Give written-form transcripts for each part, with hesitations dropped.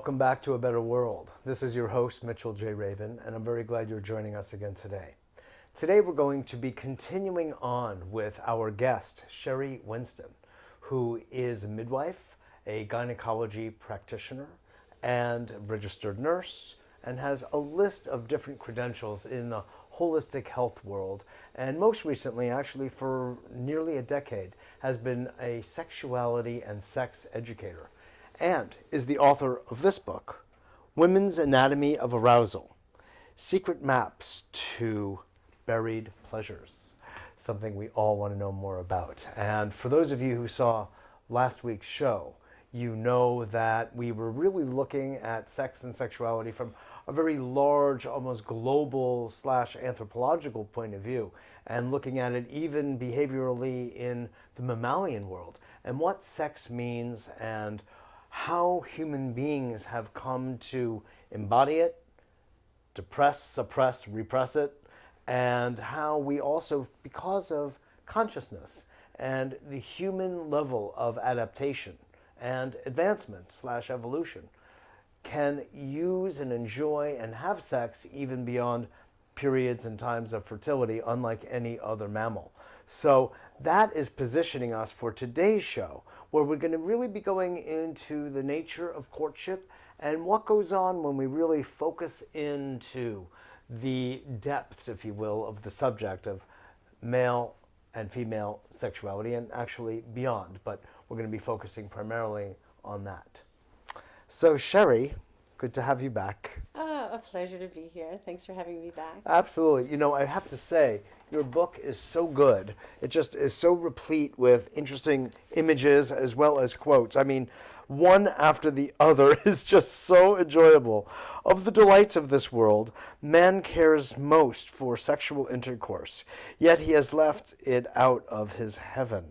Welcome back to A Better World. This is your host, Mitchell J. Rabin, and I'm very glad you're joining us again today. Today we're going to be continuing on with our guest, Sheri Winston, who is a midwife, a gynecology practitioner, and registered nurse, and has a list of different credentials in the holistic health world, and most recently, actually for nearly a decade, has been a sexuality and sex educator, and is the author of this book, Women's Anatomy of Arousal, Secret Maps to Buried Pleasures, something we all want to know more about. And for those of you who saw last week's show, you know that we were really looking at sex and sexuality from a very large, almost global / anthropological point of view, and looking at it even behaviorally in the mammalian world, and what sex means and how human beings have come to embody it, depress, suppress, repress it, and how we also, because of consciousness and the human level of adaptation and advancement / evolution, can use and enjoy and have sex even beyond periods and times of fertility, unlike any other mammal. So that is positioning us for today's show, where we're going to really be going into the nature of courtship and what goes on when we really focus into the depths, if you will, of the subject of male and female sexuality, and actually beyond. But we're going to be focusing primarily on that. So Sheri, good to have you back. A pleasure to be here. Thanks for having me back. Absolutely. You know, I have to say, your book is so good. It just is so replete with interesting images as well as quotes. I mean, one after the other is just so enjoyable. Of the delights of this world, man cares most for sexual intercourse, yet he has left it out of his heaven.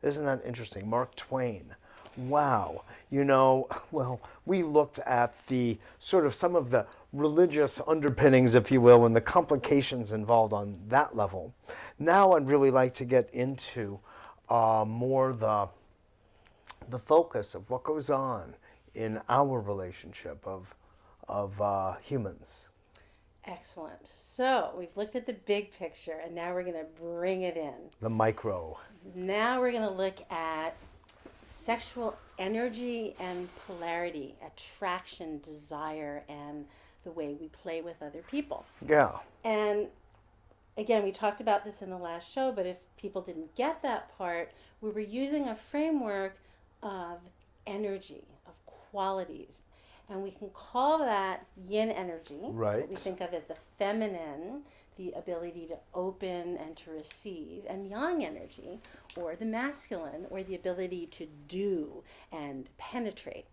Isn't that interesting? Mark Twain. Wow. You know, well, we looked at the sort of some of the religious underpinnings, if you will, and the complications involved on that level. Now I'd really like to get into more the focus of what goes on in our relationship of humans. Excellent. So we've looked at the big picture, and now we're going to bring it in. The micro. Now we're going to look at sexual energy and polarity, attraction, desire, and the way we play with other people. Yeah. And again, we talked about this in the last show, but if people didn't get that part, we were using a framework of energy, of qualities. And we can call that yin energy, right, what we think of as the feminine, the ability to open and to receive, and yang energy, or the masculine, or the ability to do and penetrate.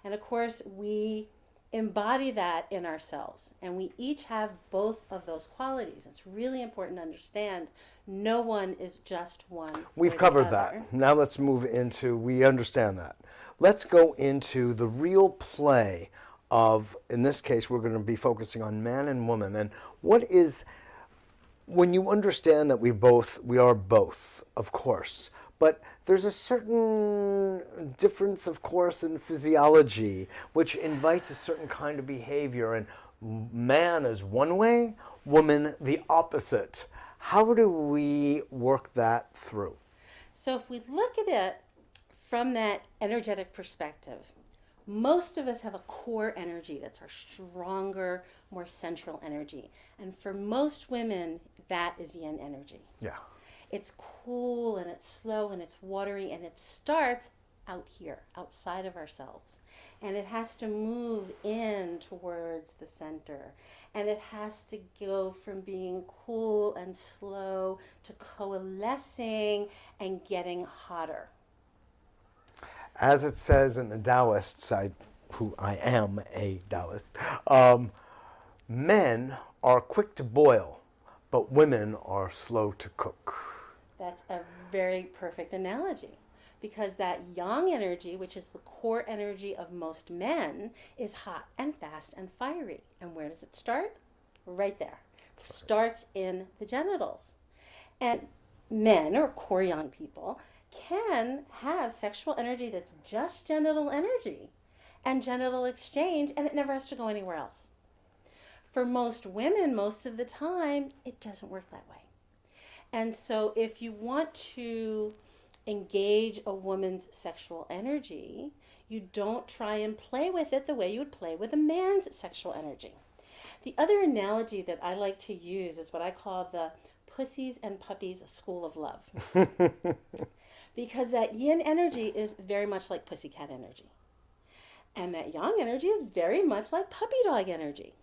And of course, we embody that in ourselves, and we each have both of those qualities. It's really important to understand no one is just one. We've covered that. Now let's move into, we understand that. Let's go into the real play of, in this case, we're going to be focusing on man and woman. And what is, when you understand that we are both, of course, but there's a certain difference, of course, in physiology, which invites a certain kind of behavior. And man is one way, woman the opposite. How do we work that through? So if we look at it from that energetic perspective, most of us have a core energy that's our stronger, more central energy. And for most women, that is yin energy. Yeah. It's cool and it's slow and it's watery, and it starts out here, outside of ourselves. And it has to move in towards the center. And it has to go from being cool and slow to coalescing and getting hotter. As it says in the Taoists, I am a Taoist, men are quick to boil, but women are slow to cook. That's a very perfect analogy, because that yang energy, which is the core energy of most men, is hot and fast and fiery. And where does it start? Right there. It starts in the genitals. And men, or core yang people, can have sexual energy that's just genital energy. and genital exchange, and it never has to go anywhere else. For most women, most of the time, it doesn't work that way. And so if you want to engage a woman's sexual energy, you don't try and play with it the way you would play with a man's sexual energy. The other analogy that I like to use is what I call the pussies and puppies school of love. Because that yin energy is very much like pussycat energy. And that yang energy is very much like puppy dog energy.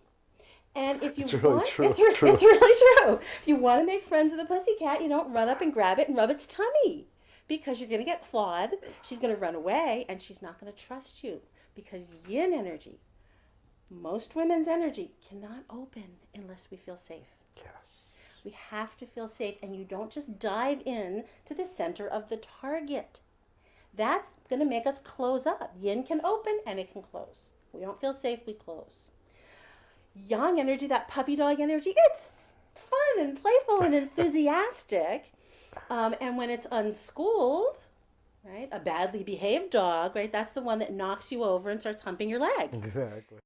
And if you It's really want, true. it's really true. If you want to make friends with a pussycat, you don't run up and grab it and rub its tummy, because you're going to get clawed. She's going to run away, and she's not going to trust you, because yin energy, most women's energy, cannot open unless we feel safe. Yes. We have to feel safe, and you don't just dive in to the center of the target. That's going to make us close up. Yin can open and it can close. We don't feel safe, we close. Yang energy, that puppy dog energy, it's fun and playful and enthusiastic. And when it's unschooled, right, a badly behaved dog, right, that's the one that knocks you over and starts humping your leg. Exactly.